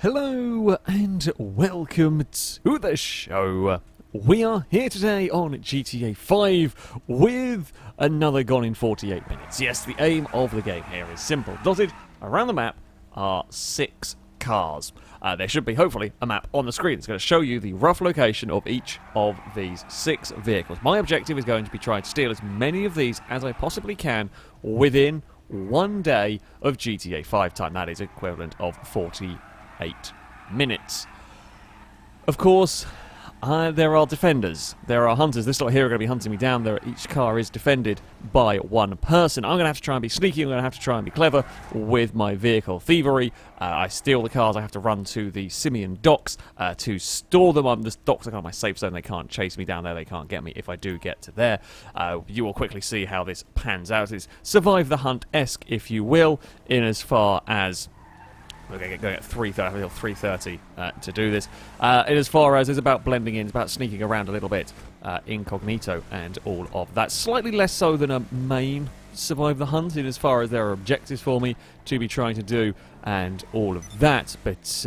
Hello and welcome to the show. We are here today on GTA 5 with another Gone in 48 Minutes. Yes, the aim of the game here is simple. Dotted around the map are 6 cars. There should be, hopefully, a map on the screen. It's going to show you the rough location of each of these 6 vehicles. My objective is going to be trying to steal as many of these as I possibly can within 1 day of GTA 5 time. That is equivalent of 48 minutes. Of course, there are defenders. There are hunters. This lot here are going to be hunting me down. Each car is defended by one person. I'm going to have to try and be sneaky. I'm going to have to try and be clever with my vehicle thievery. I steal the cars. I have to run to the Simeon docks to store them. The docks are kind of my safe zone. They can't chase me down there. They can't get me if I do get to there. You will quickly see how this pans out. It's survive the hunt-esque, if you will, in as far as... We're going to get going at 3:30 to do this. In as far as it's about blending in, it's about sneaking around a little bit, incognito and all of that. Slightly less so than a main survive the hunt in as far as there are objectives for me to be trying to do and all of that. But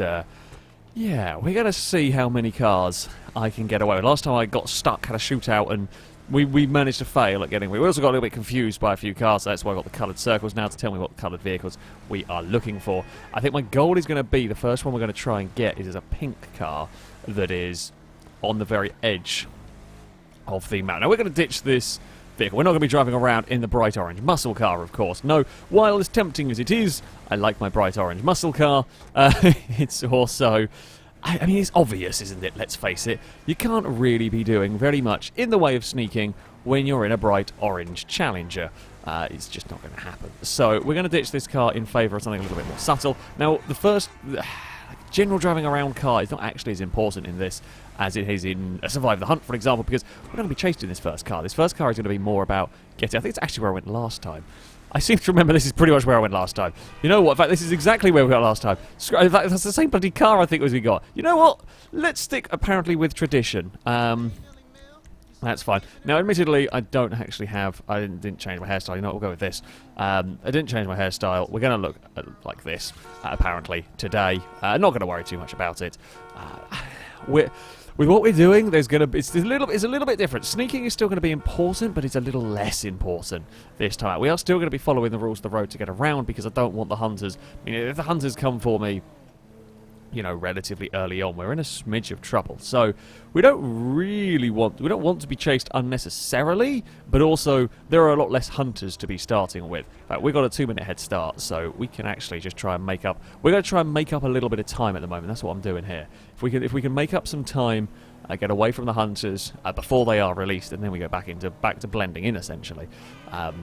yeah, we're going to see how many cars I can get away with. Last time I got stuck, had a shootout, and we managed to fail at getting away. We also got a little bit confused by a few cars, so that's why I got the coloured circles now to tell me what coloured vehicles we are looking for. I think my goal is going to be, the first one we're going to try and get is a pink car that is on the very edge of the map. Now we're going to ditch this vehicle. We're not going to be driving around in the bright orange muscle car, of course. No, while as tempting as it is, I like my bright orange muscle car. It's also... I mean, it's obvious, isn't it? Let's face it. You can't really be doing very much in the way of sneaking when you're in a bright orange Challenger. It's just not going to happen. So we're going to ditch this car in favour of something a little bit more subtle. Now, the first general driving around car is not actually as important in this as it is in Survive the Hunt, for example, because we're going to be chased in this first car. This first car is going to be more about getting... I think it's actually where I went last time. I seem to remember this is pretty much where I went last time. You know what? In fact, this is exactly where we got last time. In fact, that's the same bloody car I think as we got. You know what? Let's stick, apparently, with tradition. That's fine. Now, admittedly, I don't actually have... I didn't change my hairstyle. You know what? We'll go with this. I didn't change my hairstyle. We're going to look like this, apparently, today. Not going to worry too much about it. With what we're doing, there's going to be... It's a little bit different. Sneaking is still going to be important, but it's a little less important this time. We are still going to be following the rules of the road to get around, because I don't want the hunters... I mean, if the hunters come for me, you know, relatively early on, we're in a smidge of trouble. So we don't really want... We don't want to be chased unnecessarily, but also there are a lot less hunters to be starting with. In fact, we've got a 2-minute head start, so we can actually just try and make up... We're going to try and make up a little bit of time at the moment. That's what I'm doing here. If we can make up some time, get away from the hunters before they are released, and then we go back to blending in, essentially.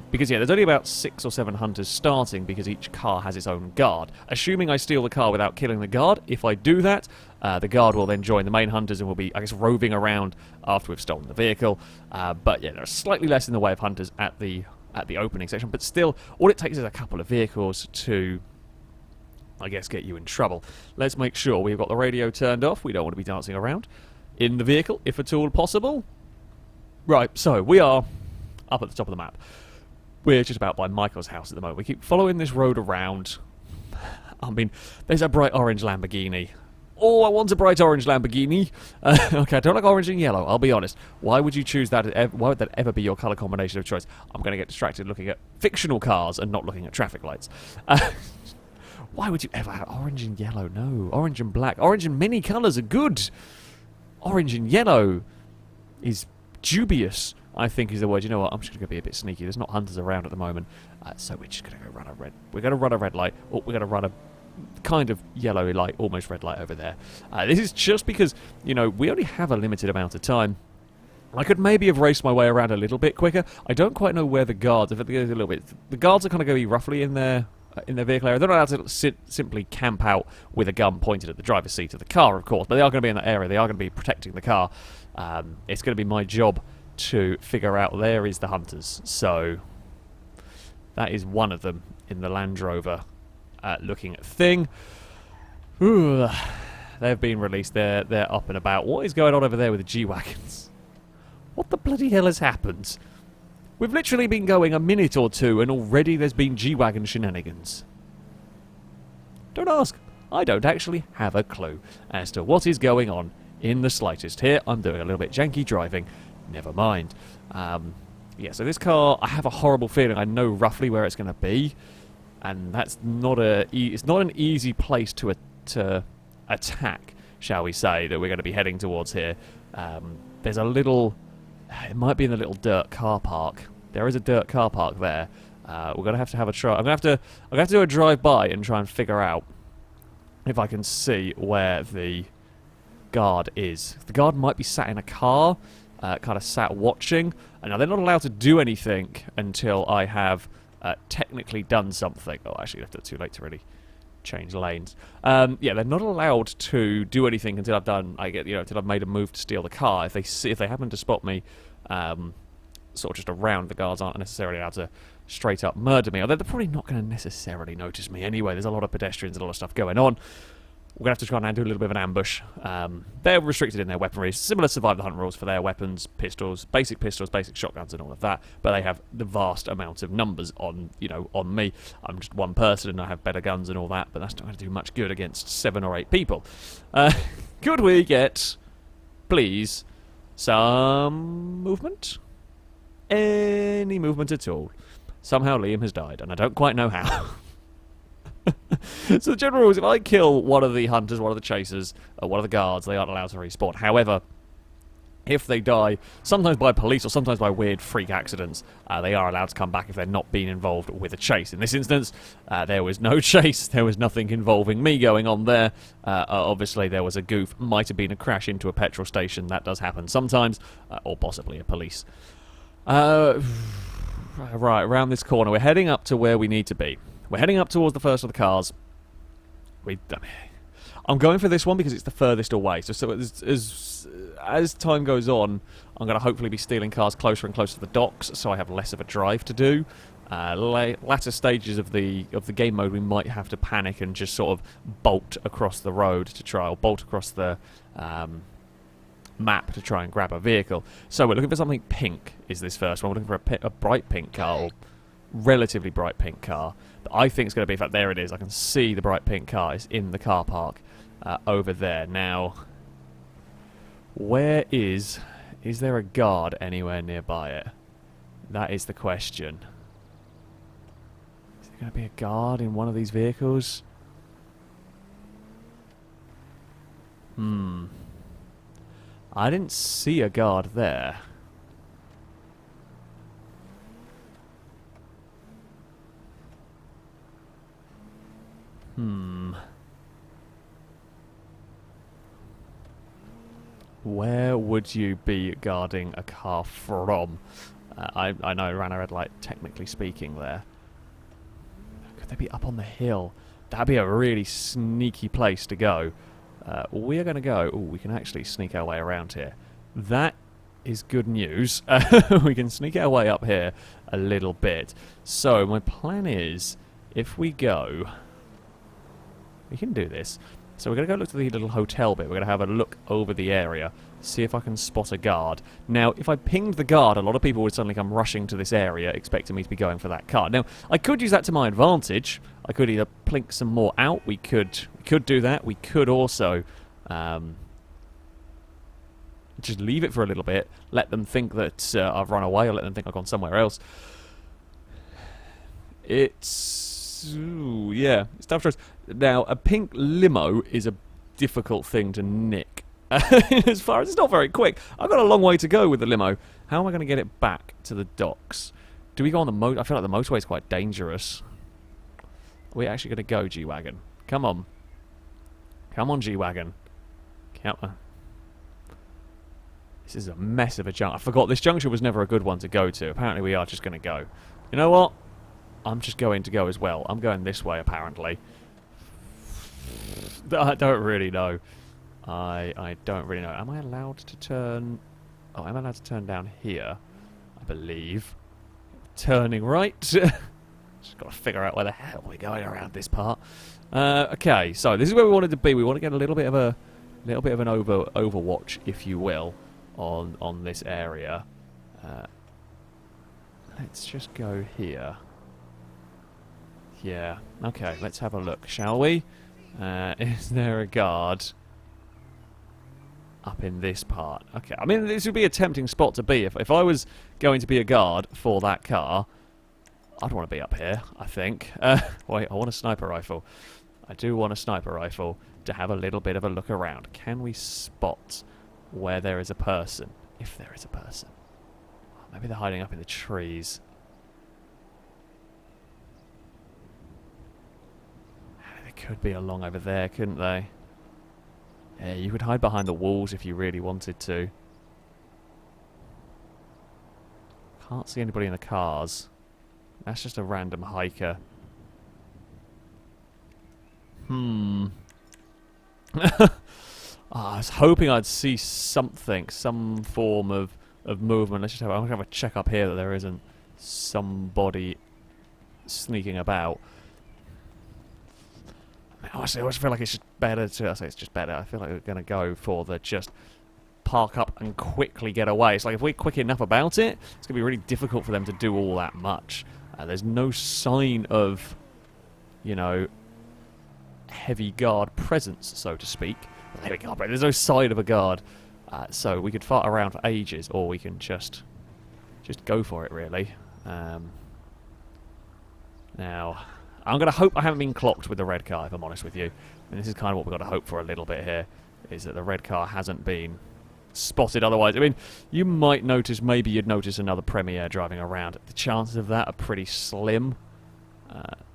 Because, yeah, there's only about 6 or 7 hunters starting because each car has its own guard. Assuming I steal the car without killing the guard, if I do that, the guard will then join the main hunters and will be, I guess, roving around after we've stolen the vehicle. But, yeah, there are slightly less in the way of hunters at the opening section, but still, all it takes is a couple of vehicles to... I guess get you in trouble. Let's make sure we've got the radio turned off. We don't want to be dancing around in the vehicle, if at all possible. Right, so we are up at the top of the map. We're just about by Michael's house at the moment. We keep following this road around. I mean, there's a bright orange Lamborghini. Oh, I want a bright orange Lamborghini. Okay, I don't like orange and yellow, I'll be honest. Why would you choose that? Why would that ever be your colour combination of choice? I'm going to get distracted looking at fictional cars and not looking at traffic lights. Why would you ever have orange and yellow? No. Orange and black. Orange and many colours are good. Orange and yellow is dubious, I think is the word. You know what? I'm just going to be a bit sneaky. There's not hunters around at the moment. So we're just going to go run a red. We're going to run a red light. Or we're going to run a kind of yellow light, almost red light over there. This is just because, you know, we only have a limited amount of time. I could maybe have raced my way around a little bit quicker. I don't quite know where the guards... If it goes a little bit... The guards are kind of going to be roughly in their vehicle area. They're not allowed to simply camp out with a gun pointed at the driver's seat of the car, of course, but they are going to be in that area. They are going to be protecting the car. It's going to be my job to figure out there is the hunters. So that is one of them in the Land Rover looking thing. Ooh, they've been released. They're up and about. What is going on over there with the G-Wagons? What the bloody hell has happened? We've literally been going a minute or two and already there's been G-Wagon shenanigans. Don't ask. I don't actually have a clue as to what is going on in the slightest. Here, I'm doing a little bit janky driving. Never mind. Yeah, so this car, I have a horrible feeling I know roughly where it's going to be, and that's not it's not an easy place to attack, shall we say, that we're going to be heading towards here. There's a little, it might be in the little dirt car park. There is a dirt car park there. We're going to have a try. I'm going to have to do a drive-by and try and figure out if I can see where the guard is. The guard might be sat in a car, kind of sat watching. And now they're not allowed to do anything until I have technically done something. Oh, actually, left it too late to really change lanes. Yeah, they're not allowed to do anything until I've done. Until I've made a move to steal the car. If they happen to spot me, sort of just around, the guards aren't necessarily allowed to straight up murder me. Although they're probably not going to necessarily notice me anyway. There's a lot of pedestrians and a lot of stuff going on. We're going to have to try and do a little bit of an ambush. They're restricted in their weaponry. Similar Survive the Hunt rules for their weapons, pistols, basic shotguns and all of that. But they have the vast amount of numbers on me. I'm just one person and I have better guns and all that. But that's not going to do much good against 7 or 8 people. Could we get, please, some movement? Any movement at all. Somehow Liam has died and I don't quite know how. So the general rule is if I kill one of the hunters, one of the chasers, one of the guards, they aren't allowed to respawn. However, if they die, sometimes by police or sometimes by weird freak accidents, they are allowed to come back if they're not being involved with a chase. In this instance, there was no chase. There was nothing involving me going on there. Obviously, there was a goof. Might have been a crash into a petrol station. That does happen sometimes. Or possibly a police. Right, around this corner. We're heading up to where we need to be. We're heading up towards the first of the cars. I'm going for this one because it's the furthest away. So as time goes on, I'm going to hopefully be stealing cars closer and closer to the docks, so I have less of a drive to do. Latter stages of the game mode, we might have to panic and just sort of bolt across the road to try, or bolt across the map to try and grab a vehicle. So we're looking for something pink. Is this first one? We're looking for a bright pink car, or relatively bright pink car. But I think it's going to be, in fact, there it is. I can see the bright pink car is in the car park over there. Now, where is there a guard anywhere nearby it? That is the question. Is there going to be a guard in one of these vehicles? I didn't see a guard there. Where would you be guarding a car from? I know I ran a red light, technically speaking, there. Could they be up on the hill? That'd be a really sneaky place to go. We're going to go... Ooh, we can actually sneak our way around here. That is good news. We can sneak our way up here a little bit. So, my plan is, if we go... We can do this. So we're going to go look to the little hotel bit. We're going to have a look over the area, see if I can spot a guard. Now, if I pinged the guard, a lot of people would suddenly come rushing to this area, expecting me to be going for that car. Now, I could use that to my advantage. I could either plink some more out. We could do that. We could also just leave it for a little bit, let them think that I've run away, or let them think I've gone somewhere else. Ooh, yeah, it's tough choice. Now, a pink limo is a difficult thing to nick. As far as it's not very quick. I've got a long way to go with the limo. How am I going to get it back to the docks? Do we go on the I feel like the motorway is quite dangerous. We're actually going to go, G-Wagon. Come on. Come on, G-Wagon. Come on. This is a mess of a junction. I forgot this junction was never a good one to go to. Apparently we are just going to go. You know what? I'm just going to go as well. I'm going this way, apparently. I don't really know. I don't really know. Am I allowed to turn... Oh, I'm allowed to turn down here, I believe. Turning right. Just got to figure out where the hell we're going around this part. Okay, so this is where we wanted to be. We want to get a little bit of an overwatch, if you will, on this area. Let's just go here. Yeah, okay, let's have a look, shall we? Is there a guard up in this part? Okay, I mean, this would be a tempting spot to be. If I was going to be a guard for that car, I'd want to be up here, I think. Wait, I want a sniper rifle. I do want a sniper rifle to have a little bit of a look around. Can we spot where there is a person? If there is a person. Maybe they're hiding up in the trees. They could be along over there, couldn't they? Yeah, you could hide behind the walls if you really wanted to. Can't see anybody in the cars. That's just a random hiker. I was hoping I'd see something, some form of movement. Let's just have, I'm gonna have a check up here that there isn't somebody sneaking about. Honestly, I always feel like it's just better to... I say it's just better. I feel like we're going to go for the just park up and quickly get away. It's like if we're quick enough about it, it's going to be really difficult for them to do all that much. There's no sign of, you know, heavy guard presence, so to speak. Heavy guard, but there's no sign of a guard. So we could fart around for ages, or we can just go for it, really. Now... I'm going to hope I haven't been clocked with the red car, if I'm honest with you. And this is kind of what we've got to hope for a little bit here, is that the red car hasn't been spotted otherwise. I mean, you might notice, maybe you'd notice another Premier driving around. The chances of that are pretty slim.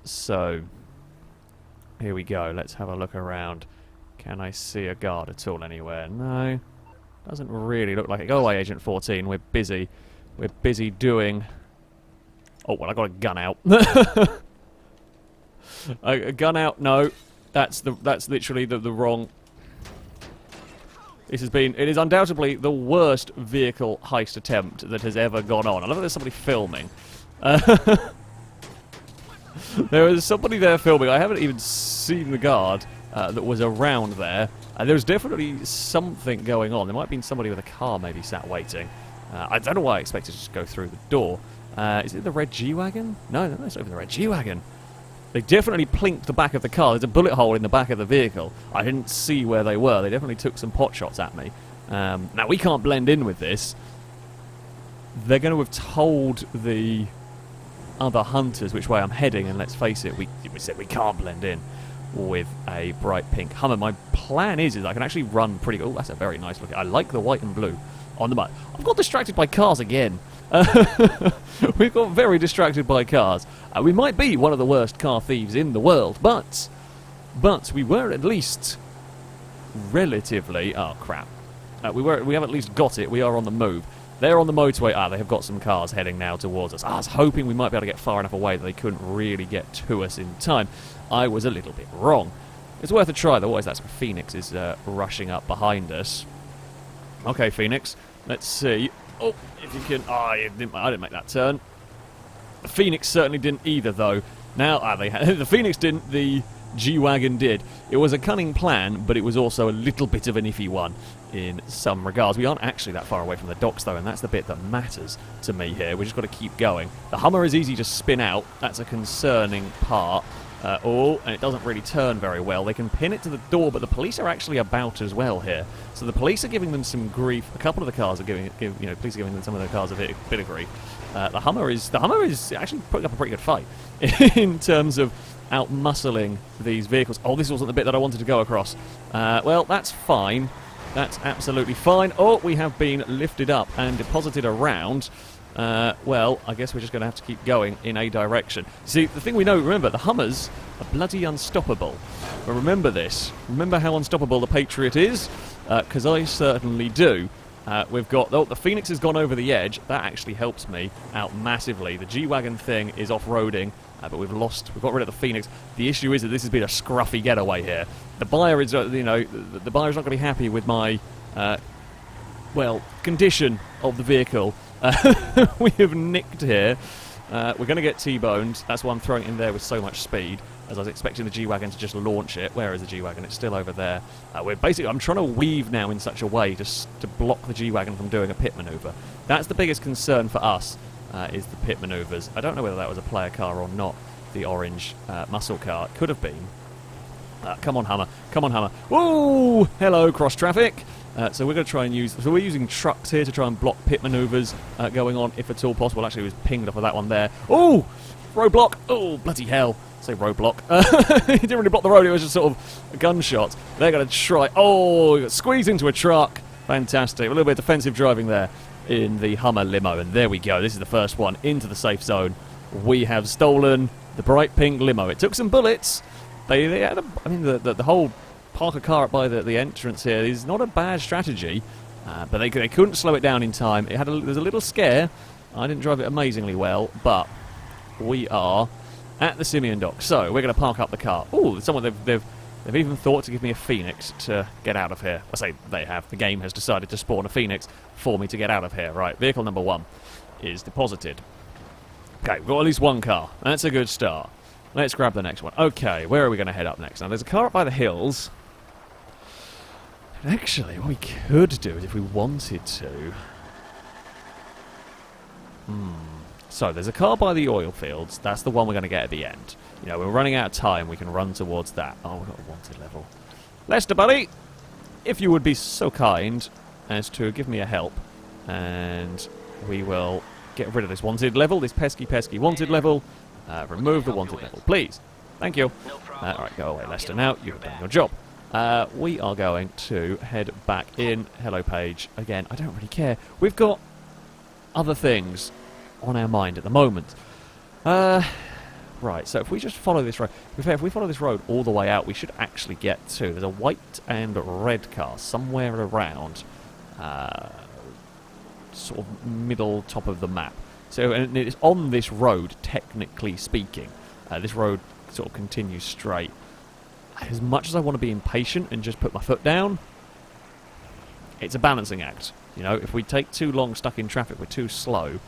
So, here we go. Let's have a look around. Can I see a guard at all anywhere? No. Doesn't really look like it. Go away, Agent 14. We're busy. We're busy doing... Oh, well, I got a gun out. A gun out? No, that's literally the wrong. It is undoubtedly the worst vehicle heist attempt that has ever gone on. I love that there's somebody filming. There was somebody there filming. I haven't even seen the guard that was around there. There's definitely something going on. There might have been somebody with a car maybe sat waiting. I don't know why I expected to just go through the door. Is it the red G-Wagon? No, it's not even the red G-Wagon. They definitely plinked the back of the car. There's a bullet hole in the back of the vehicle. I didn't see where they were. They definitely took some pot shots at me. Now, we can't blend in with this. They're going to have told the other hunters which way I'm heading, and let's face it, we said we can't blend in with a bright pink Hummer. My plan is I can actually run pretty good. Oh, that's a very nice look. I like the white and blue on the mud. I've got distracted by cars again. We've got very distracted by cars. We might be one of the worst car thieves in the world, but we were at least relatively... Oh, crap. We have at least got it. We are on the move. They're on the motorway. They have got some cars heading now towards us. I was hoping we might be able to get far enough away that they couldn't really get to us in time. I was a little bit wrong. It's worth a try, though. What is that? Phoenix is rushing up behind us. Okay, Phoenix. Let's see. Oh, if you can... Oh, I didn't make that turn. The Phoenix certainly didn't either, though. Now, the Phoenix didn't, the G-Wagon did. It was a cunning plan, but it was also a little bit of an iffy one in some regards. We aren't actually that far away from the docks, though, and that's the bit that matters to me here. We've just got to keep going. The Hummer is easy to spin out. That's a concerning part. And it doesn't really turn very well. They can pin it to the door, but the police are actually about as well here. So the police are giving them some grief. A couple of the cars are police are giving them some of the cars a bit of grief. The Hummer is actually putting up a pretty good fight in terms of out-muscling these vehicles. Oh, this wasn't the bit that I wanted to go across. Well, that's fine. That's absolutely fine. Oh, we have been lifted up and deposited around. Well, I guess we're just going to have to keep going in a direction. See, the thing we know, remember, the Hummers are bloody unstoppable. But remember this. Remember how unstoppable the Patriot is? Because I certainly do. We've got... Oh, the Phoenix has gone over the edge. That actually helps me out massively. The G-Wagon thing is off-roading, but we've got rid of the Phoenix. The issue is that this has been a scruffy getaway here. The buyer is, the buyer's not going to be happy with my, condition of the vehicle. We have nicked here. We're going to get T-boned. That's why I'm throwing it in there with so much speed, as I was expecting the G-Wagon to just launch it. Where is the G-Wagon? It's still over there. I'm trying to weave now in such a way to block the G-Wagon from doing a pit maneuver. That's the biggest concern for us, is the pit maneuvers. I don't know whether that was a player car or not, the orange muscle car. It could have been. Come on, Hummer. Come on, Hummer. Whoa! Hello, cross traffic. So we're going to try and use... So we're using trucks here to try and block pit manoeuvres going on, if at all possible. Actually, it was pinged off of that one there. Oh! Roadblock. Oh, bloody hell. Say roadblock. It didn't really block the road. It was just sort of a gunshot. They're going to try... Oh! Got squeezed into a truck. Fantastic. A little bit of defensive driving there in the Hummer limo. And there we go. This is the first one into the safe zone. We have stolen the bright pink limo. It took some bullets. They had I mean, the whole park a car up by the entrance here is not a bad strategy, but they couldn't slow it down in time. There's a little scare. I didn't drive it amazingly well, but we are at the Simeon dock. So we're going to park up the car. Oh, they've even thought to give me a Phoenix to get out of here. I say they have. The game has decided to spawn a Phoenix for me to get out of here. Right, vehicle number 1 is deposited. Okay, we've got at least one car. That's a good start. Let's grab the next one. Okay, where are we going to head up next? Now, there's a car up by the hills. Actually, what we could do is if we wanted to... So, there's a car by the oil fields. That's the one we're going to get at the end. You know, we're running out of time. We can run towards that. Oh, we've got a wanted level. Lester, buddy, if you would be so kind as to give me a help. And we will get rid of this wanted level, this pesky wanted level. Remove the wanted level, please. Thank you. Alright, go away, Lester. Now you've done your job. We are going to head back in. Hello, Paige. Again, I don't really care. We've got other things on our mind at the moment. Right, so if we just follow this road... If we follow this road all the way out, we should actually get to... There's a white and red car somewhere around... sort of middle top of the map. So, and it's on this road, technically speaking. This road sort of continues straight. As much as I want to be impatient and just put my foot down, it's a balancing act. You know, if we take too long stuck in traffic, we're too slow,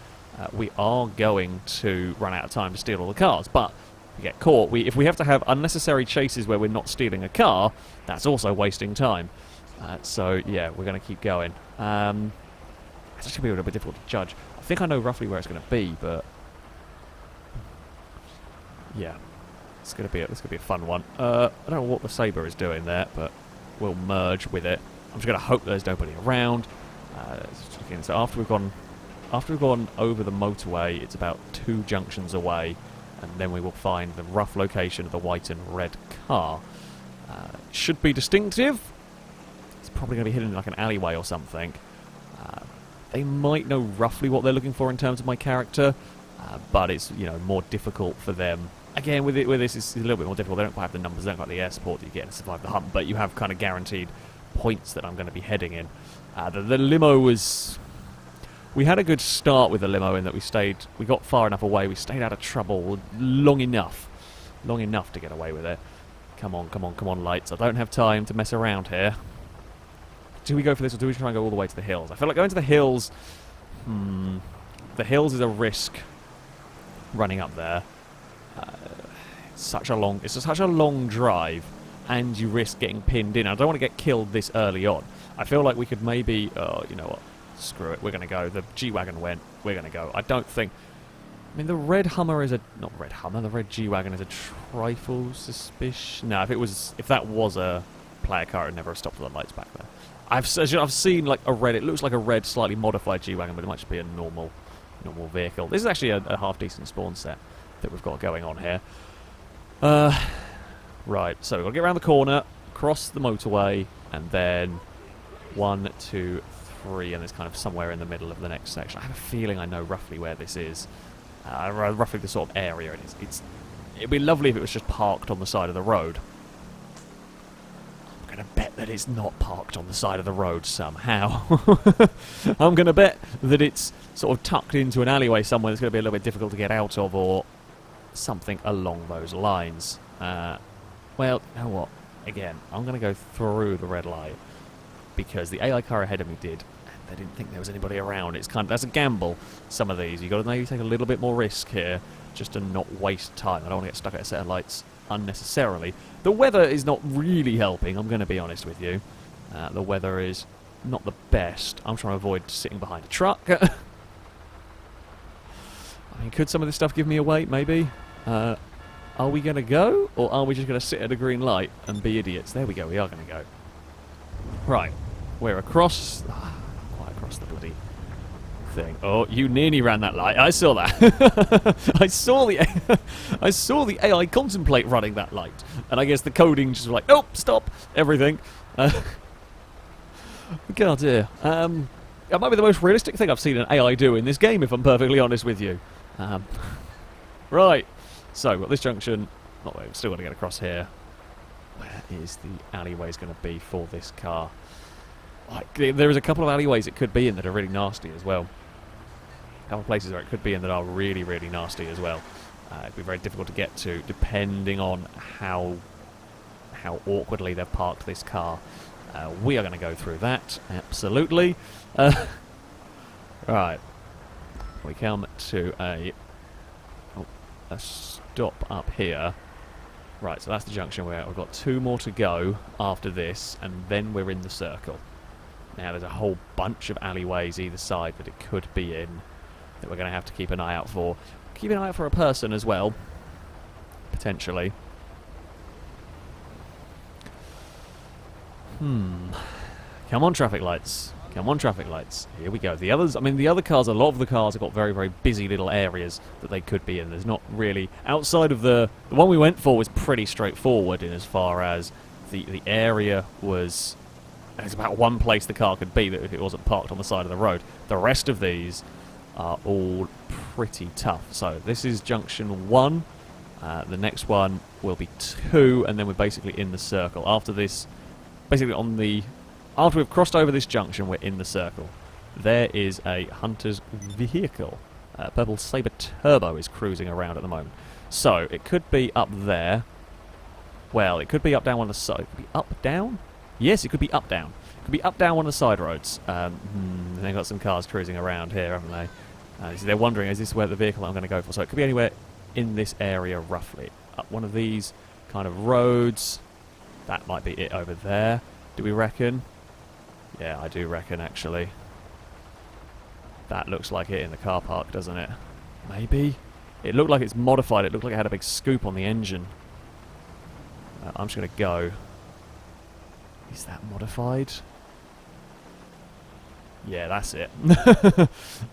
we are going to run out of time to steal all the cars. But if we get caught, if we have to have unnecessary chases where we're not stealing a car, that's also wasting time. So, yeah, we're going to keep going. It's actually going to be a little bit difficult to judge. I think I know roughly where it's going to be, but yeah, it's going to be a fun one. I don't know what the Sabre is doing there, but we'll merge with it. I'm just going to hope there's nobody around. So after we've gone over the motorway, it's about 2 junctions away, and then we will find the rough location of the white and red car. It should be distinctive. It's probably going to be hidden in like an alleyway or something. They might know roughly what they're looking for in terms of my character, but it's, you know, more difficult for them. Again, with this, it's a little bit more difficult. They don't quite have the numbers, they don't quite have the air support that you get to survive the hunt, but you have kind of guaranteed points that I'm going to be heading in. The limo was... We had a good start with the limo in that we got far enough away, we stayed out of trouble long enough to get away with it. Come on, lights. I don't have time to mess around here. Do we go for this, or do we try and go all the way to the hills? I feel like going to the hills... the hills is a risk running up there. It's such a long drive, and you risk getting pinned in. I don't want to get killed this early on. I feel like we could maybe... Oh, you know what? Screw it. We're going to go. The G-Wagon went. We're going to go. I don't think... I mean, the red Hummer is a... Not red Hummer. The red G-Wagon is a trifle suspicious. No, if that was a player car, it would never have stopped with the lights back there. I've seen like a red... It looks like a red, slightly modified G-Wagon, but it might just be a normal vehicle. This is actually a half-decent spawn set that we've got going on here. Right, so we've got to get around the corner, cross the motorway, and then 1, 2, 3, and it's kind of somewhere in the middle of the next section. I have a feeling I know roughly where this is. Roughly the sort of area it is. It'd be lovely if it was just parked on the side of the road. I'm going to bet that it's not parked on the side of the road somehow. I'm going to bet that it's sort of tucked into an alleyway somewhere that's going to be a little bit difficult to get out of, or something along those lines. Well, you know what? Again, I'm going to go through the red light, because the AI car ahead of me did, and they didn't think there was anybody around. It's that's a gamble, some of these. You've got to maybe take a little bit more risk here, just to not waste time. I don't want to get stuck at a set of lights unnecessarily. The weather is not really helping, I'm going to be honest with you. The weather is not the best. I'm trying to avoid sitting behind a truck. I mean, could some of this stuff give me away? Maybe. Are we going to go, or are we just going to sit at a green light and be idiots? There we go, we are going to go. Right, we're across... quite across the bloody thing. Oh, you nearly ran that light. I saw that. I saw the AI contemplate running that light. And I guess the coding just was like, nope, stop, everything. God dear. That might be the most realistic thing I've seen an AI do in this game, if I'm perfectly honest with you. Right. So, we've got this junction. Oh, we've still got to get across here. Where is the alleyway going to be for this car? Like, there is a couple of alleyways it could be in that are really nasty as well. A couple of places where it could be in that are really, really nasty as well. It'd be very difficult to get to, depending on how awkwardly they've parked this car. We are going to go through that, absolutely. Right. We come to a stop up here. Right, so that's the junction where we've got 2 more to go after this, and then we're in the circle. Now, there's a whole bunch of alleyways either side that it could be in that we're going to have to keep an eye out for. Keep an eye out for a person as well, potentially. Come on, traffic lights. Come on, traffic lights. Here we go. The others, I mean, the other cars, a lot of the cars have got very, very busy little areas that they could be in. There's not really, outside of the one we went for was pretty straightforward in as far as the area was, there's about one place the car could be that if it wasn't parked on the side of the road. The rest of these are all pretty tough. So this is junction 1. The next one will be 2, and then we're basically in the circle. After this, basically after we've crossed over this junction, we're in the circle. There is a hunter's vehicle. Purple Sabre Turbo is cruising around at the moment. So, it could be up there. Well, it could be up down one of the side. It could be up down? Yes, it could be up down. It could be up down one of the side roads. They've got some cars cruising around here, haven't they? So they're wondering, is this where the vehicle I'm going to go for? So it could be anywhere in this area, roughly. Up one of these kind of roads. That might be it over there. Do we reckon? Yeah, I do reckon, actually. That looks like it in the car park, doesn't it? Maybe? It looked like it's modified. It looked like it had a big scoop on the engine. I'm just going to go. Is that modified? Yeah, that's it.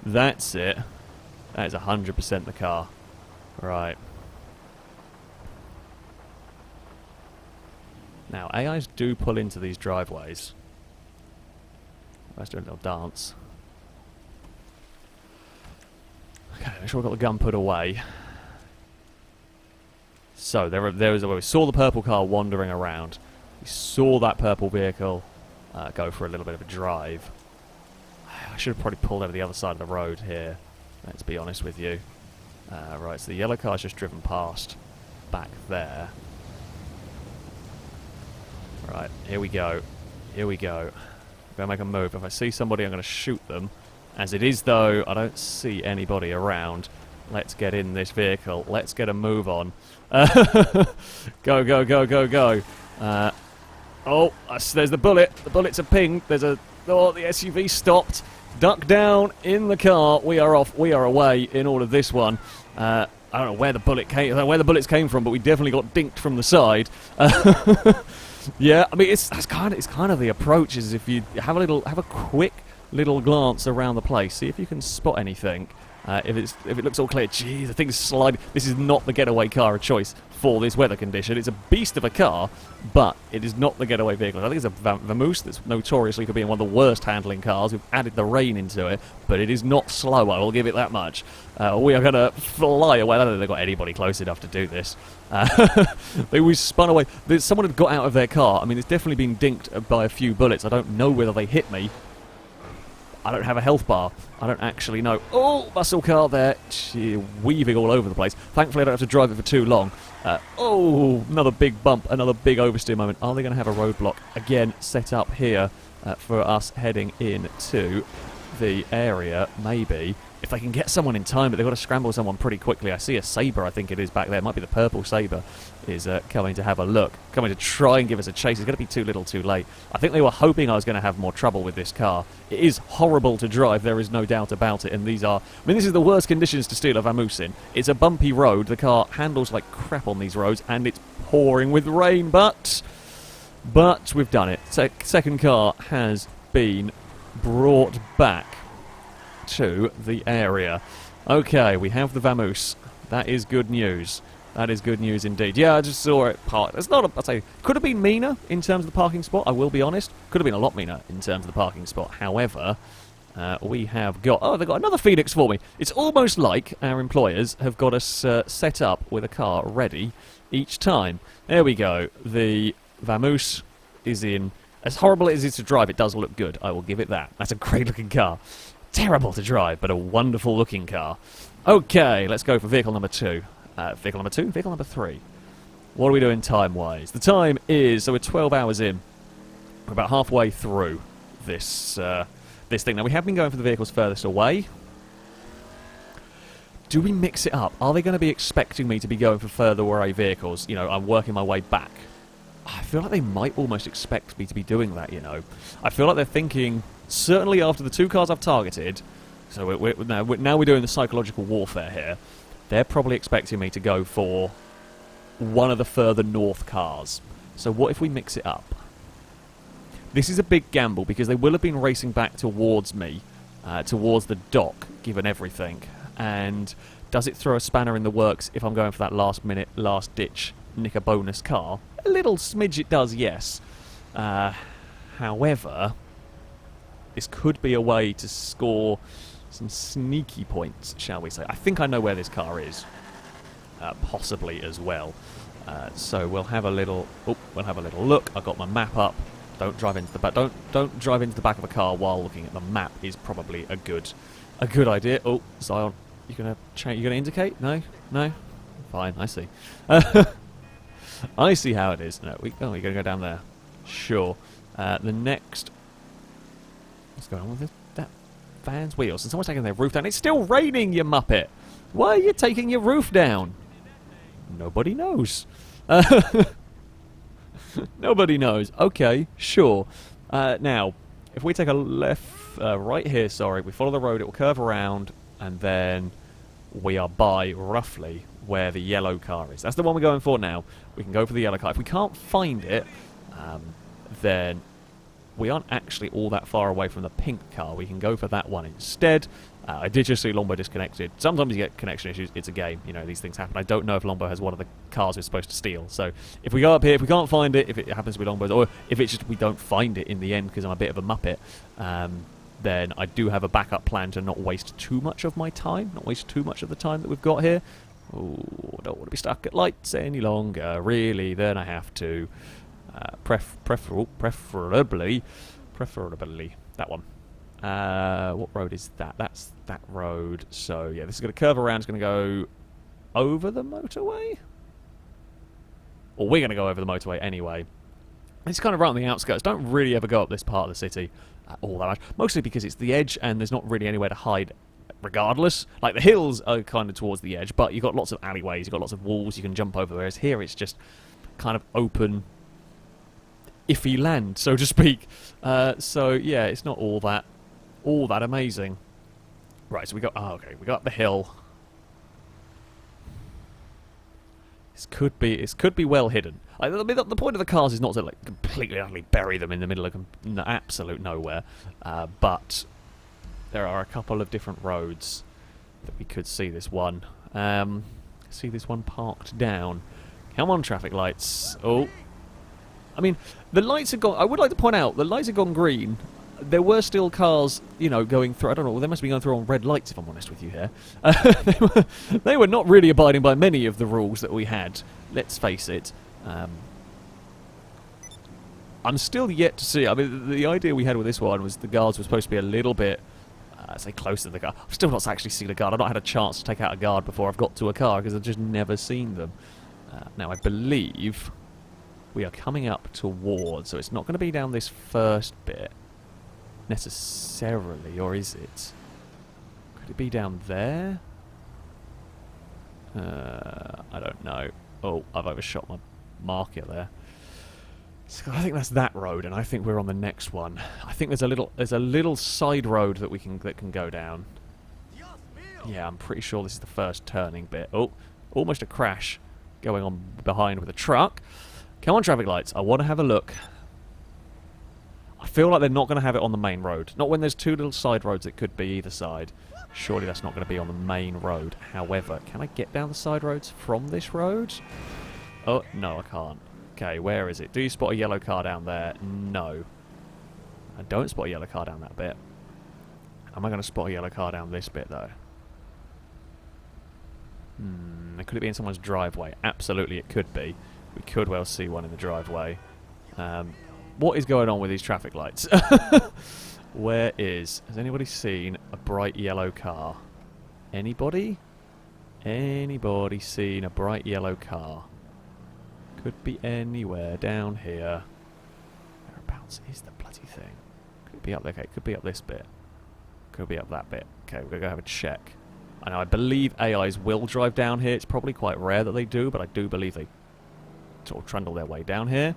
That's it. That is 100% the car. Right. Now, AIs do pull into these driveways. Let's do a little dance. Okay, make sure we've got the gun put away. So, there was where we saw the purple car wandering around. We saw that purple vehicle go for a little bit of a drive. I should have probably pulled over the other side of the road here, let's be honest with you. Right, so the yellow car's just driven past back there. Right, here we go. Here we go. I'm going to make a move. If I see somebody, I'm going to shoot them. As it is, though, I don't see anybody around. Let's get in this vehicle. Let's get a move on. Go, go, go, go, go. Oh, there's the bullet. The bullet's a ping. There's a... Oh, the SUV stopped. Duck down in the car. We are off. We are away in all of this one. I don't know where the bullet came. I don't know where the bullets came from, but we definitely got dinked from the side. Yeah, I mean it's kind of the approach is if you have a quick little glance around the place, see if you can spot anything. If it looks all clear, geez, the thing's sliding. This is not the getaway car of choice for this weather condition. It's a beast of a car, but it is not the getaway vehicle. I think it's a Vamoose that's notoriously for being one of the worst handling cars. We've added the rain into it, but it is not slow, I will give it that much. We are going to fly away. I don't think they've got anybody close enough to do this. We spun away. Someone had got out of their car. I mean, it's definitely been dinked by a few bullets. I don't know whether they hit me. I don't have a health bar. I don't actually know. Oh, muscle car there. Weaving all over the place. Thankfully, I don't have to drive it for too long. Oh, another big bump. Another big oversteer moment. Are they going to have a roadblock again set up here for us heading into the area, maybe. If they can get someone in time, but they've got to scramble someone pretty quickly. I see a Sabre, I think it is, back there. It might be the purple Sabre is coming to have a look. Coming to try and give us a chase. It's going to be too little too late. I think they were hoping I was going to have more trouble with this car. It is horrible to drive, there is no doubt about it. And these are... I mean, this is the worst conditions to steal a Vamoose in. It's a bumpy road. The car handles like crap on these roads, and it's pouring with rain, but we've done it. Second car has been brought back to the area. Okay, we have the Vamoose. That is good news. That is good news indeed. Yeah, I just saw it parked. It's not, I'd say, could have been meaner in terms of the parking spot, I will be honest. Could have been a lot meaner in terms of the parking spot. However, we have got... Oh, they've got another Phoenix for me. It's almost like our employers have got us set up with a car ready each time. There we go. The Vamoose is in... As horrible as it is to drive, it does look good. I will give it that. That's a great looking car. Terrible to drive, but a wonderful looking car. Okay, let's go for vehicle number 2. Vehicle number 2? Vehicle number 3. What are we doing time-wise? The time is... So we're 12 hours in. We're about halfway through this this thing. Now, we have been going for the vehicles furthest away. Do we mix it up? Are they going to be expecting me to be going for further away vehicles? You know, I'm working my way back. I feel like they might almost expect me to be doing that, you know. I feel like they're thinking, certainly after the 2 cars I've targeted, so now we're doing the psychological warfare here, they're probably expecting me to go for one of the further north cars. So what if we mix it up? This is a big gamble, because they will have been racing back towards me, towards the dock, given everything. And does it throw a spanner in the works if I'm going for that last-minute, last-ditch nick a bonus car? A little smidge it does, yes. However, this could be a way to score some sneaky points, shall we say. I think I know where this car is, possibly as well. So we'll have a little. We'll have a little look. I've got my map up. Don't drive into the back. Don't drive into the back of a car while looking at the map. Is probably a good idea. Oh, Zion, you gonna indicate? No. Fine, I see. I see how it is. No, we're going to go down there. Sure. The next... What's going on with this? That van's wheels. And someone's taking their roof down. It's still raining, you muppet! Why are you taking your roof down? Nobody knows. Nobody knows. Okay, sure. Now, if we take a left... right here, sorry. We follow the road. It will curve around. And then we are by, roughly, where the yellow car is. That's the one we're going for now. We can go for the yellow car. If we can't find it, then we aren't actually all that far away from the pink car. We can go for that one instead. I did just see Longbow disconnected. Sometimes you get connection issues. It's a game. You know, these things happen. I don't know if Longbow has one of the cars we're supposed to steal. So if we go up here, if we can't find it, if it happens to be Longbow's, or if it's just we don't find it in the end because I'm a bit of a muppet, then I do have a backup plan to not waste too much of my time, not waste too much of the time that we've got here. Oh, I don't want to be stuck at lights any longer, really. Then I have to preferably that one. What road is that? That's that road. So yeah, this is going to curve around. It's going to go over the motorway, or we're going to go over the motorway anyway. It's kind of right on the outskirts. Don't really ever go up this part of the city all that much. Mostly because it's the edge and there's not really anywhere to hide regardless. Like, the hills are kind of towards the edge, but you've got lots of alleyways, you've got lots of walls you can jump over, whereas here it's just kind of open, iffy land, so to speak. So, yeah, it's not all that amazing. Right, so we got... Oh, okay, we got up the hill. This could be well hidden. I mean, the point of the cars is not to like completely utterly bury them in the middle of absolute nowhere, but there are a couple of different roads that we could see this one. See this one parked down. Come on, traffic lights. Oh, I mean, the lights have gone. I would like to point out the lights have gone green. There were still cars, you know, going through. I don't know. They must be going through on red lights, if I'm honest with you here. They were not really abiding by many of the rules that we had. Let's face it. I'm still yet to see. I mean, the idea we had with this one was the guards were supposed to be a little bit, say, close to the car. I've still not actually seen a guard. I've not had a chance to take out a guard before I've got to a car because I've just never seen them. Now, I believe we are coming up towards, so it's not going to be down this first bit. necessarily, or is it? Could it be down there? I don't know. Oh, I've overshot my marker there. So I think that's that road, and I think we're on the next one. I think there's a little side road that can go down. Yeah, I'm pretty sure this is the first turning bit. Oh, almost a crash going on behind with a truck. Come on, traffic lights. I want to have a look. I feel like they're not going to have it on the main road. Not when there's two little side roads that could be either side. Surely that's not going to be on the main road. However, can I get down the side roads from this road? Oh, no, I can't. Okay, where is it? Do you spot a yellow car down there? No. I don't spot a yellow car down that bit. Am I going to spot a yellow car down this bit, though? Could it be in someone's driveway? Absolutely, it could be. We could well see one in the driveway. What is going on with these traffic lights? Where is... Has anybody seen a bright yellow car? Anybody? Anybody seen a bright yellow car? Could be anywhere down here. Whereabouts is the bloody thing? Could be up there. Okay, it could be up this bit. Could be up that bit. Okay, we're going to go have a check. I know, I believe AIs will drive down here. It's probably quite rare that they do, but I do believe they sort of trundle their way down here.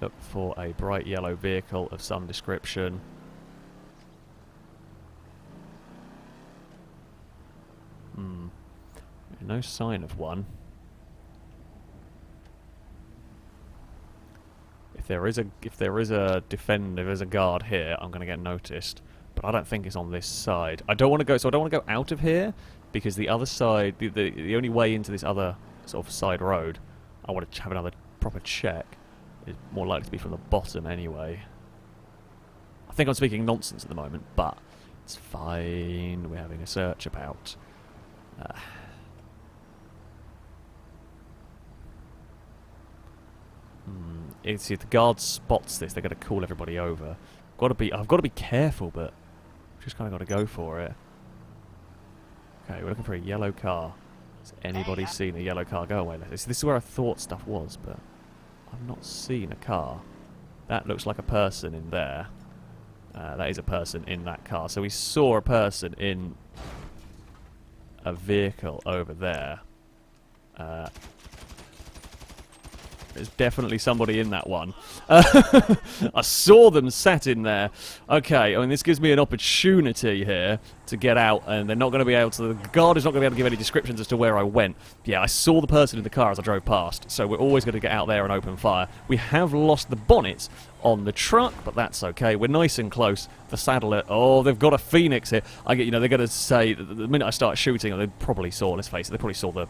Look for a bright yellow vehicle of some description. No sign of one. If there is a guard here, I'm going to get noticed. But I don't think it's on this side. I don't want to go. So I don't want to go out of here because the other side, the only way into this other sort of side road, I want to have another proper check. Is more likely to be from the bottom anyway. I think I'm speaking nonsense at the moment, but it's fine. We're having a search about. If the guard spots this, they're going to call everybody over. I've got to be careful, but just kind of got to go for it. Okay, we're looking for a yellow car. Has anybody seen a yellow car? Go away. This is where I thought stuff was, but I've not seen a car. That looks like a person in there. That is a person in that car. So we saw a person in a vehicle over there. There's definitely somebody in that one. I saw them sat in there. Okay, I mean, this gives me an opportunity here to get out, and they're not going to be able to... The guard is not going to be able to give any descriptions as to where I went. Yeah, I saw the person in the car as I drove past, so we're always going to get out there and open fire. We have lost the bonnet on the truck, but that's okay. We're nice and close. The saddle... Oh, they've got a Phoenix here. They're going to say... The minute I start shooting, they probably saw, let's face it, they probably saw the...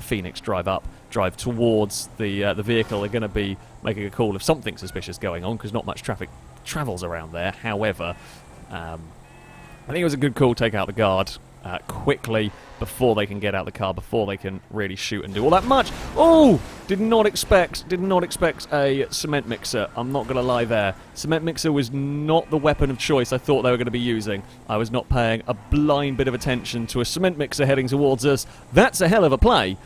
Phoenix drive towards the vehicle. They're going to be making a call if something suspicious going on, because not much traffic travels around there. However, I think it was a good call to take out the guard quickly before they can get out the car, before they can really shoot and do all that much. Oh! Did not expect a cement mixer. I'm not going to lie there. Cement mixer was not the weapon of choice I thought they were going to be using. I was not paying a blind bit of attention to a cement mixer heading towards us. That's a hell of a play.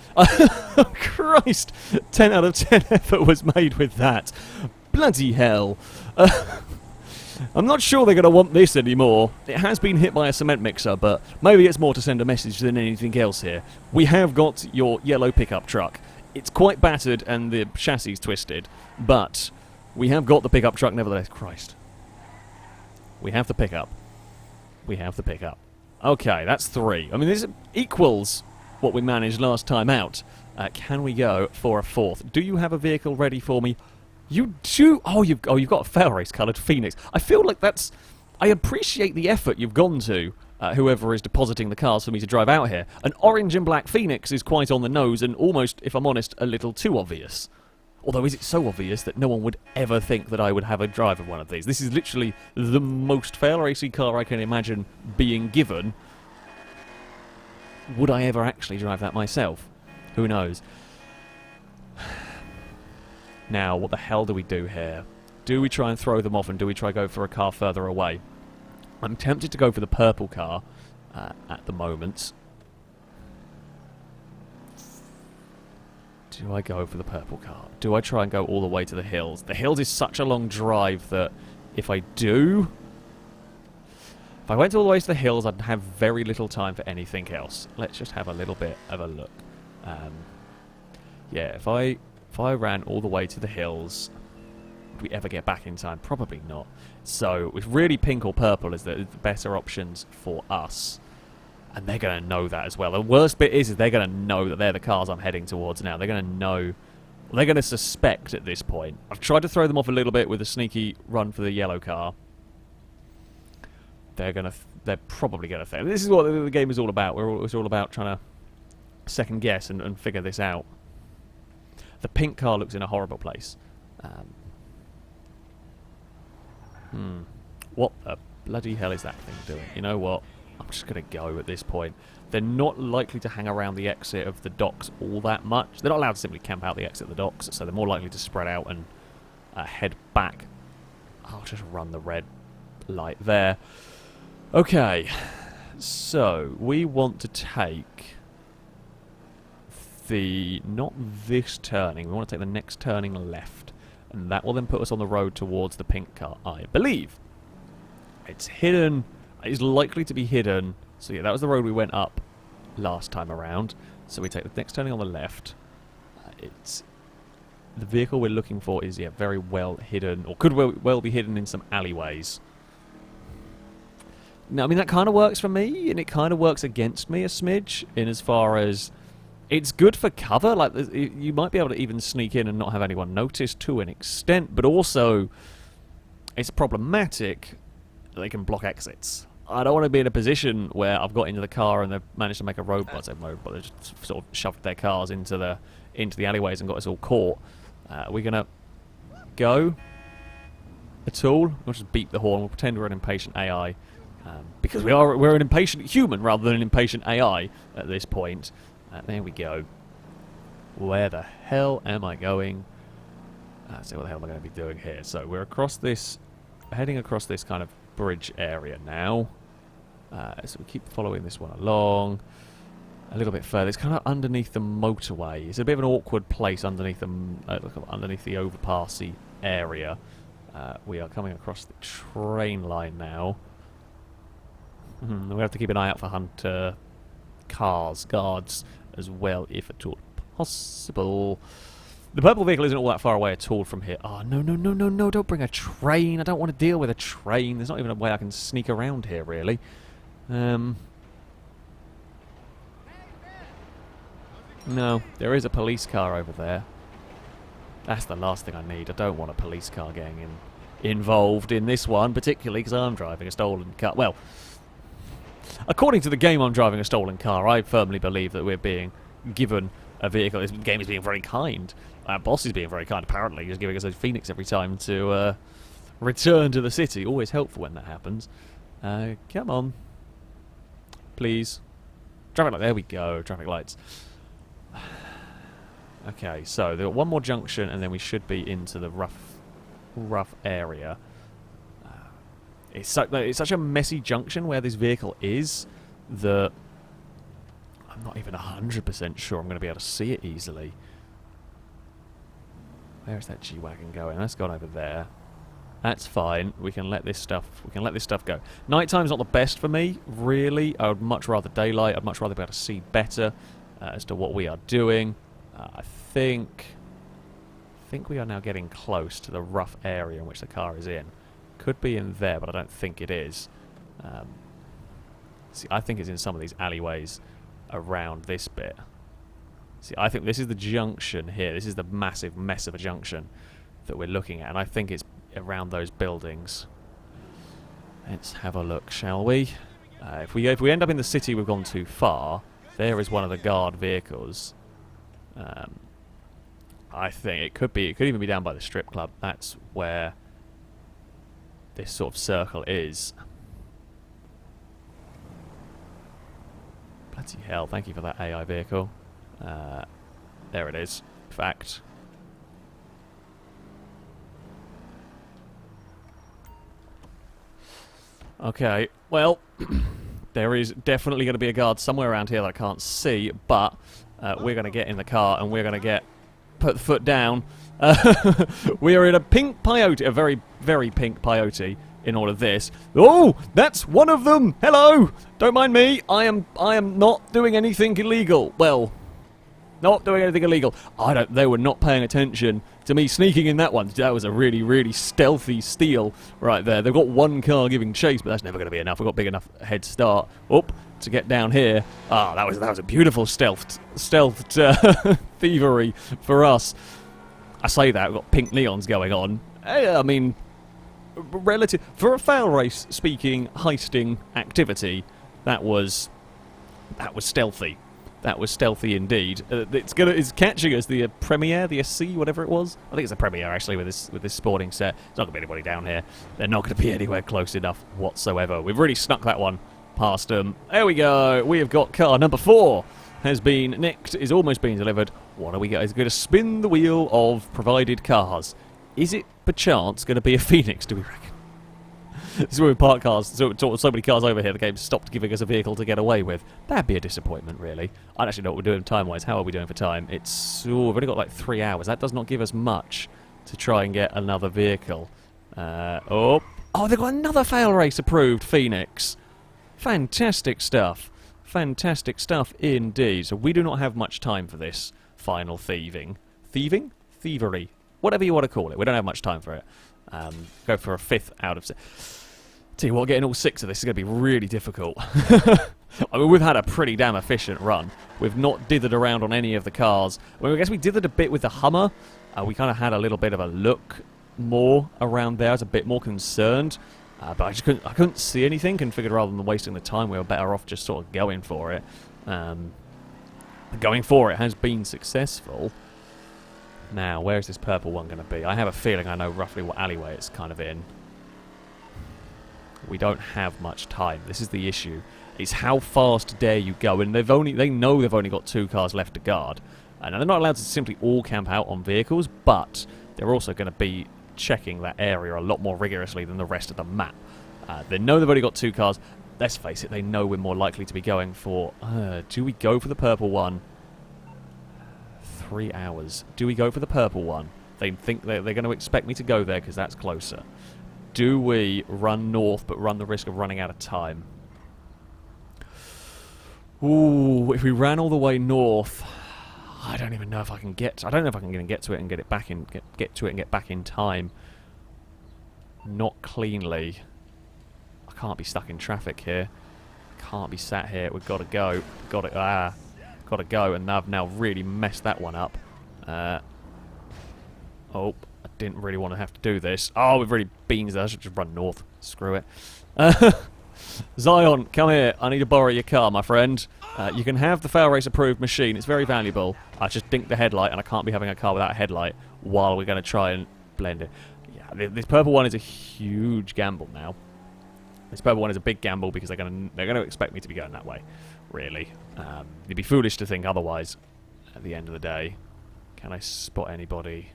Christ! 10 out of 10 effort was made with that. Bloody hell. I'm not sure they're going to want this anymore. It has been hit by a cement mixer, but maybe it's more to send a message than anything else here. We have got your yellow pickup truck. It's quite battered and the chassis is twisted, but we have got the pickup truck nevertheless. Christ. We have the pickup. We have the pickup. Okay, that's 3. I mean, this equals what we managed last time out. Can we go for a 4th? Do you have a vehicle ready for me? You do? Oh, you've got a Failrace coloured Phoenix. I feel like that's... I appreciate the effort you've gone to, whoever is depositing the cars for me to drive out here. An orange and black Phoenix is quite on the nose and almost, if I'm honest, a little too obvious. Although, is it so obvious that no one would ever think that I would have a drive of one of these? This is literally the most Failracey car I can imagine being given. Would I ever actually drive that myself? Who knows? Now, what the hell do we do here? Do we try and throw them off, and do we try go for a car further away? I'm tempted to go for the purple car at the moment. Do I go for the purple car? Do I try and go all the way to the hills? The hills is such a long drive that if I do... If I went all the way to the hills, I'd have very little time for anything else. Let's just have a little bit of a look. Yeah, if I ran all the way to the hills, would we ever get back in time? Probably not. So, with really pink or purple is the better options for us. And they're going to know that as well. The worst bit is they're going to know that they're the cars I'm heading towards now. They're going to know... Well, they're going to suspect at this point. I've tried to throw them off a little bit with a sneaky run for the yellow car. They're probably going to fail. This is what the game is all about. It's all about trying to second guess and figure this out. The pink car looks in a horrible place. What the bloody hell is that thing doing? You know what? I'm just going to go at this point. They're not likely to hang around the exit of the docks all that much. They're not allowed to simply camp out the exit of the docks, so they're more likely to spread out and head back. I'll just run the red light there. Okay, so we want to take not this turning, we want to take the next turning left, and that will then put us on the road towards the pink car, I believe. It's hidden, it's likely to be hidden, so yeah, that was the road we went up last time around, so we take the next turning on the left. The vehicle we're looking for is, yeah, very well hidden, or could well be hidden in some alleyways. Now, I mean, that kind of works for me, and it kind of works against me a smidge, in as far as it's good for cover. Like, you might be able to even sneak in and not have anyone notice to an extent, but also it's problematic that they can block exits. I don't want to be in a position where I've got into the car and they've managed to make a roadblock. They've just sort of shoved their cars into the alleyways and got us all caught. We're gonna go at all. We'll just beep the horn. We'll pretend we're an impatient AI. Because we're an impatient human rather than an impatient AI at this point. There we go. Where the hell am I going? Let's see what the hell am I going to be doing here. So we're heading across this kind of bridge area now. So we keep following this one along a little bit further. It's kind of underneath the motorway. It's a bit of an awkward place underneath the overpassy area. We are coming across the train line now. We have to keep an eye out for hunter guards as well, if at all possible. The purple vehicle isn't all that far away at all from here. Oh, no, don't bring a train. I don't want to deal with a train. There's not even a way I can sneak around here, really. No, there is a police car over there. That's the last thing I need. I don't want a police car getting involved in this one, particularly because I'm driving a stolen car. Well, according to the game, I'm driving a stolen car. I firmly believe that we're being given a vehicle. This game is being very kind. Our boss is being very kind, apparently. He's giving us a phoenix every time to return to the city. Always helpful when that happens. Come on. Please. Traffic light. There we go. Traffic lights. Okay, so they've got one more junction, and then we should be into the rough area. It's such a messy junction where this vehicle is that I'm not even 100% sure I'm going to be able to see it easily. Where's that G-Wagon going? That's gone over there. That's fine. We can let this stuff go. Nighttime's not the best for me, really. I would much rather daylight. I'd much rather be able to see better as to what we are doing. I think we are now getting close to the rough area in which the car is in. Could be in there, but I don't think it is. See, I think it's in some of these alleyways around this bit. See, I think this is the junction here. This is the massive mess of a junction that we're looking at, and I think it's around those buildings. Let's have a look, shall we? If we end up in the city, we've gone too far. There is one of the guard vehicles. I think it could even be down by the strip club. That's where this sort of circle is. Bloody hell, thank you for that AI vehicle. There it is. Fact. Okay, well, there is definitely going to be a guard somewhere around here that I can't see, but we're going to get in the car and we're going to get put the foot down. We are in a pink peyote, a very, very pink peyote in all of this. Oh, that's one of them. Hello. Don't mind me. I am not doing anything illegal. Well, not doing anything illegal. They were not paying attention to me sneaking in that one. That was a really, really stealthy steal right there. They've got one car giving chase, but that's never going to be enough. We've got big enough head start up to get down here. Ah, that was a beautiful stealthed thievery for us. I say that, we've got pink neons going on. I mean, relative for a Failrace speaking heisting activity, that was stealthy. That was stealthy indeed. It's catching us the premiere, the SC, whatever it was. I think it's a premiere actually with this sporting set. There's not gonna be anybody down here. They're not gonna be anywhere close enough whatsoever. We've really snuck that one past them. There we go. We have got car number 4 has been nicked, is almost being delivered. What do we got? It's going to spin the wheel of provided cars. Is it perchance going to be a Phoenix, do we reckon? This is where we park cars, so many cars over here, the game stopped giving us a vehicle to get away with. That'd be a disappointment, really. I don't actually know what we're doing time-wise. How are we doing for time? We've only got like 3 hours. That does not give us much to try and get another vehicle. Oh, they've got another Failrace approved Phoenix. Fantastic stuff. Fantastic stuff indeed. So we do not have much time for this final thieving. Thieving? Thievery. Whatever you want to call it. We don't have much time for it. Go for a 5th out of 6. Tell you what, getting all 6 of this is going to be really difficult. I mean, we've had a pretty damn efficient run. We've not dithered around on any of the cars. Well, I guess we dithered a bit with the Hummer. We kind of had a little bit of a look more around there. I was a bit more concerned. But I couldn't see anything, and figured rather than wasting the time, we were better off just sort of going for it. Going for it has been successful. Now, where is this purple one going to be? I have a feeling I know roughly what alleyway it's kind of in. We don't have much time. This is the issue. It's how fast dare you go, and they know they've only got 2 cars left to guard, and they're not allowed to simply all camp out on vehicles, but they're also going to be checking that area a lot more rigorously than the rest of the map. They know they've only got 2 cars. Let's face it, they know we're more likely to be going for... do we go for the purple one? 3 hours. Do we go for the purple one? They think they're going to expect me to go there because that's closer. Do we run north but run the risk of running out of time? Ooh, if we ran all the way north... I don't even know if I can get... I don't know if I can get to it and get back in time. Not cleanly. I can't be stuck in traffic here. Can't be sat here. We've got to go. Got to go, and I've now really messed that one up. Oh, I didn't really want to have to do this. Oh, we've really beans there. I should just run north. Screw it. Zion, come here. I need to borrow your car, my friend. You can have the Failrace approved machine. It's very valuable. I just dinked the headlight, and I can't be having a car without a headlight while we're going to try and blend it. Yeah, this purple one is a huge gamble now. This purple one is a big gamble because they're going to expect me to be going that way. Really, it'd be foolish to think otherwise. At the end of the day, can I spot anybody?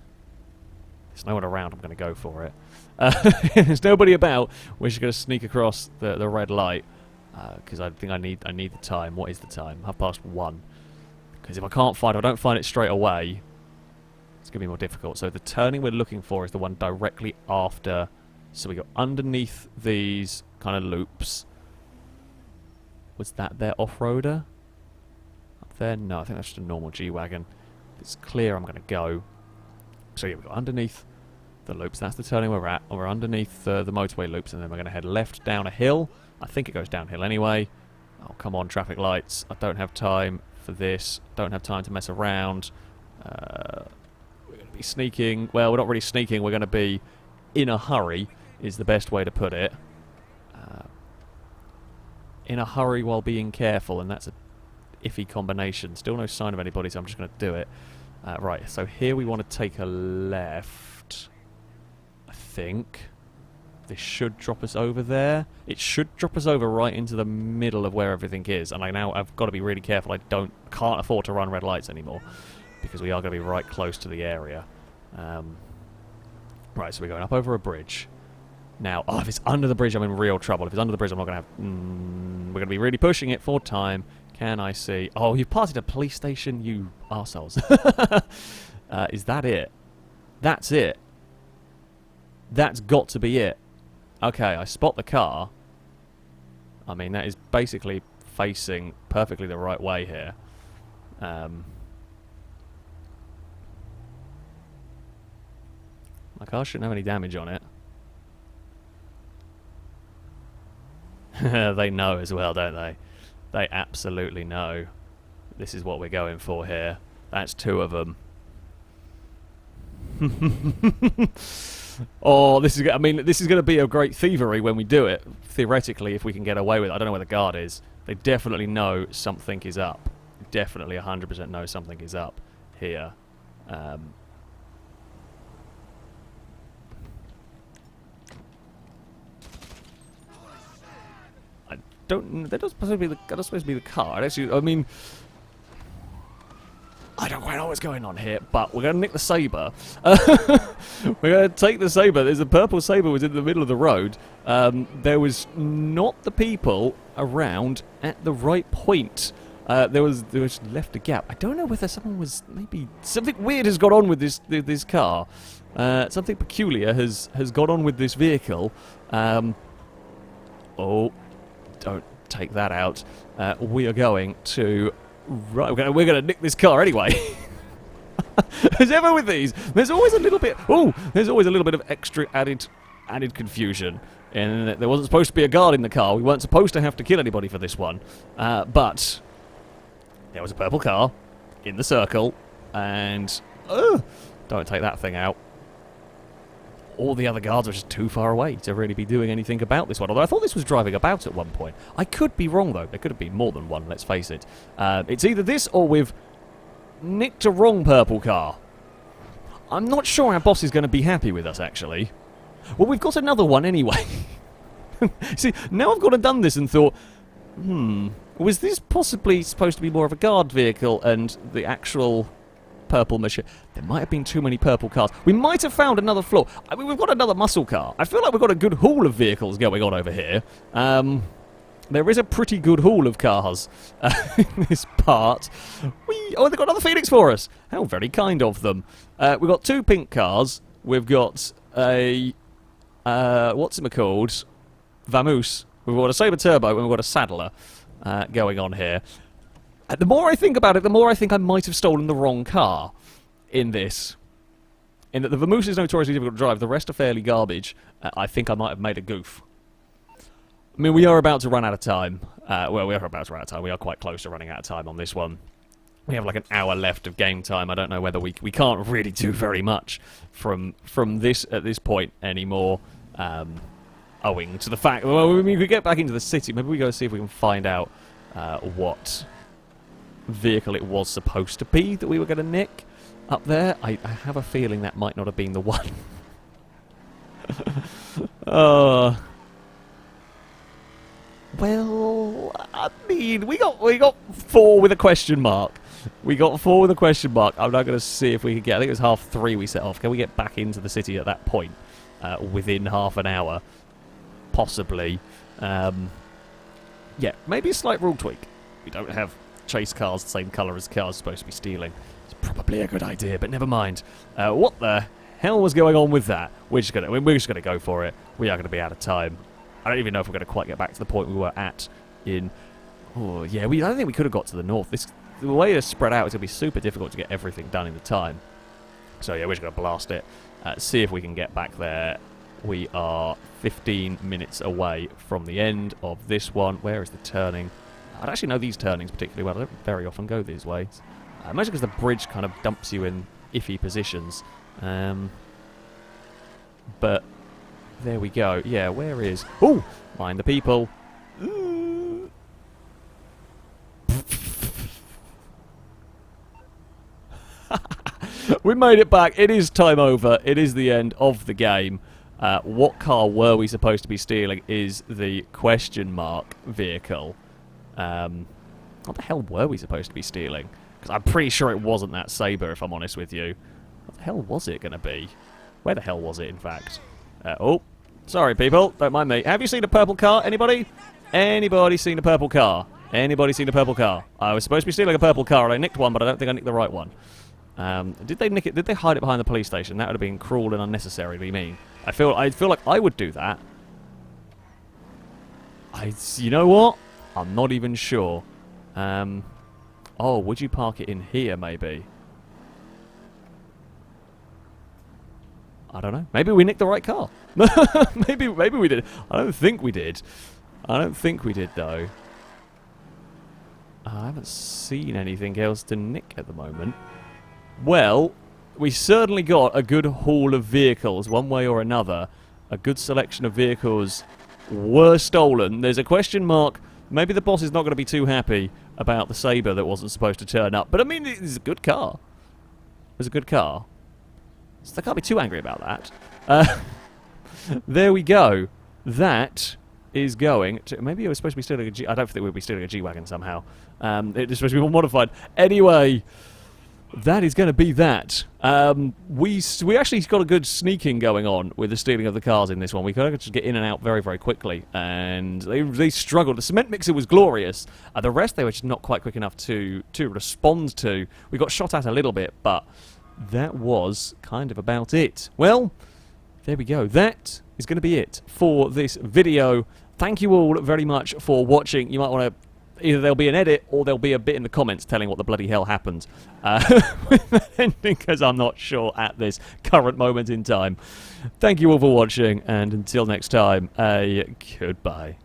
There's no one around. I'm going to go for it. There's nobody about. We're just going to sneak across the red light because I think I need the time. What is the time? 1:30. Because if I don't find it straight away, it's going to be more difficult. So the turning we're looking for is the one directly after. So we go underneath these kind of loops. Was that their off-roader? Up there? No, I think that's just a normal G-Wagon. If it's clear, I'm going to go. So yeah, we go underneath the loops. That's the turning we're at. We're underneath the motorway loops, and then we're going to head left down a hill. I think it goes downhill anyway. Oh, come on, traffic lights. I don't have time for this. Don't have time to mess around. We're going to be sneaking. Well, we're not really sneaking. We're going to be in a hurry, is the best way to put it. In a hurry while being careful, and that's a iffy combination. Still no sign of anybody, so I'm just going to do it. Right, so here we want to take a left. I think this should drop us over there. It should drop us over right into the middle of where everything is, and I've got to be really careful. I can't afford to run red lights anymore because we are going to be right close to the area. Right, so we're going up over a bridge. Now, if it's under the bridge, I'm in real trouble. If it's under the bridge, I'm not going to have... we're going to be really pushing it for time. Can I see... Oh, you've passed a police station, you arseholes. Is that it? That's it. That's got to be it. Okay, I spot the car. I mean, that is basically facing perfectly the right way here. My car shouldn't have any damage on it. They know as well, don't they? They absolutely know. This is what we're going for here. That's two of them. Oh, this is. I mean, this is going to be a great thievery when we do it. Theoretically, if we can get away with it. I don't know where the guard is. They definitely know something is up. Definitely 100% know something is up here. I don't. That doesn't supposed to be the car. Actually, I mean, I don't quite know what's going on here, but we're going to nick the Sabre. We're going to take the Sabre. There's a purple Sabre was in the middle of the road. There was not the people around at the right point. There was left a gap. I don't know whether someone was maybe something weird has got on with this car. Something peculiar has got on with this vehicle. Oh, don't take that out. We are going to. Right, we're going to nick this car anyway. As ever with these, there's always a little bit. Oh, there's always a little bit of extra added confusion. And there wasn't supposed to be a guard in the car. We weren't supposed to have to kill anybody for this one. But there was a purple car in the circle, and don't take that thing out. All the other guards are just too far away to really be doing anything about this one. Although I thought this was driving about at one point. I could be wrong, though. There could have been more than one, let's face it. It's either this or we've nicked a wrong purple car. I'm not sure our boss is going to be happy with us, actually. Well, we've got another one anyway. See, now I've gone and done this and thought, was this possibly supposed to be more of a guard vehicle and the actual purple machine? There might have been too many purple cars. We might have found another flaw. I mean, we've got another muscle car. I feel like we've got a good haul of vehicles going on over here. There is a pretty good haul of cars in this part. Oh, they've got another Phoenix for us. How very kind of them. We've got two pink cars. We've got a what's it called? Vamoose. We've got a Sabre Turbo and we've got a Saddler going on here. The more I think about it, the more I think I might have stolen the wrong car in this. In that the Vamoose is notoriously difficult to drive, the rest are fairly garbage. I think I might have made a goof. I mean, we are about to run out of time. Well, we are about to run out of time. We are quite close to running out of time on this one. We have like an hour left of game time. I don't know whether we can't really do very much from this at this point anymore. Owing to the fact, well, we could get back into the city. Maybe we go see if we can find out what vehicle it was supposed to be that we were going to nick up there. I have a feeling that might not have been the one. Well, I mean, we got 4 with a question mark. We got 4 with a question mark. I'm not going to see if we can get. I think it was 3:30 we set off. Can we get back into the city at that point within half an hour? Possibly. Yeah, maybe a slight rule tweak. We don't have chase cars the same colour as cars supposed to be stealing. It's probably a good idea, but never mind. What the hell was going on with that? We're just gonna go for it. We are gonna be out of time. I don't even know if we're gonna quite get back to the point we were at in. Oh yeah, I don't think we could have got to the north. The way it's spread out is gonna be super difficult to get everything done in the time. So yeah, we're just gonna blast it. See if we can get back there. We are 15 minutes away from the end of this one. Where is the turning? I don't actually know these turnings particularly well. I don't very often go these ways. Mostly because the bridge kind of dumps you in iffy positions. But there we go. Yeah, where is... Oh! Mind the people. We made it back. It is time over. It is the end of the game. What car were we supposed to be stealing is the question mark vehicle. What the hell were we supposed to be stealing? Because I'm pretty sure it wasn't that Sabre, if I'm honest with you. What the hell was it going to be? Where the hell was it, in fact? Oh, sorry, people. Don't mind me. Have you seen a purple car? Anybody? Anybody seen a purple car? Anybody seen a purple car? I was supposed to be stealing a purple car, and I nicked one, but I don't think I nicked the right one. Did they nick it? Did they hide it behind the police station? That would have been cruel and unnecessary to be mean. I feel like I would do that. You know what? I'm not even sure. Oh, would you park it in here, maybe? I don't know. Maybe we nicked the right car. maybe we did. I don't think we did. I don't think we did, though. I haven't seen anything else to nick at the moment. Well, we certainly got a good haul of vehicles, one way or another. A good selection of vehicles were stolen. There's a question mark. Maybe the boss is not going to be too happy about the Sabre that wasn't supposed to turn up. But I mean, it's a good car. It was a good car. So I can't be too angry about that. There we go. That is going to... Maybe it was supposed to be stealing a G... I don't think we'll be stealing a G-Wagon somehow. It's supposed to be more modified. Anyway, that is going to be that. We actually got a good sneaking going on with the stealing of the cars in this one. We could just get in and out very, very quickly. And they struggled. The cement mixer was glorious. The rest, they were just not quite quick enough to respond to. We got shot at a little bit, but... that was kind of about it. Well, there we go. That is going to be it for this video. Thank you all very much for watching. You might want to... either there'll be an edit or there'll be a bit in the comments telling what the bloody hell happened. With the ending, because I'm not sure at this current moment in time. Thank you all for watching, and until next time, goodbye.